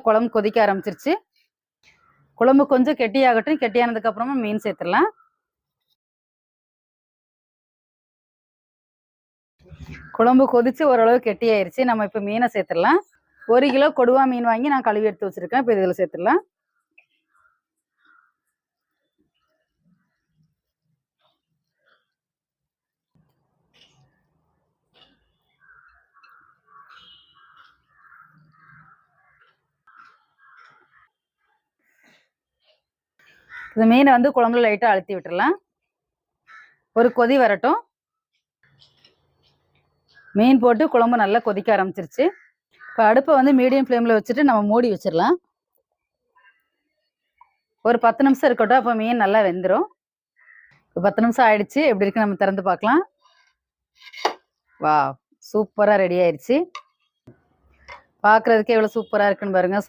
குழம்பு கொதிக்க ஆரம்பிச்சிருச்சு. குழம்பு கொஞ்சம் கெட்டியாகட்டும். கெட்டியானதுக்கு அப்புறமா மீன் சேர்த்துடலாம். குழம்பு கொதிச்சு ஓரளவு கெட்டியாயிருச்சு. நம்ம இப்போ மீனை சேர்த்துடலாம். 1 கிலோ கொடுவா மீன் வாங்கி நான் கழுவி எடுத்து வச்சிருக்கேன். இப்போ இதில் சேர்த்துடலாம். இந்த மீனை வந்து குழம்புல லைட்டாக அழுத்தி விட்டுடலாம். ஒரு கொதி வரட்டும். மீன் போட்டு குழம்பு நல்லா கொதிக்க ஆரம்பிச்சிருச்சு. இப்போ அடுப்பை வந்து மீடியம் ஃப்ளேமில் வச்சுட்டு நம்ம மூடி வச்சிடலாம். ஒரு 10 நிமிஷம் இருக்கட்டும். அப்போ மீன் நல்லா வெந்துடும். இப்போ 10 நிமிஷம் ஆயிடுச்சு. எப்படி இருக்கு நம்ம திறந்து பார்க்கலாம். வா, சூப்பராக ரெடி ஆயிடுச்சு. பார்க்குறதுக்கே எவ்வளோ சூப்பராக இருக்குன்னு பாருங்க.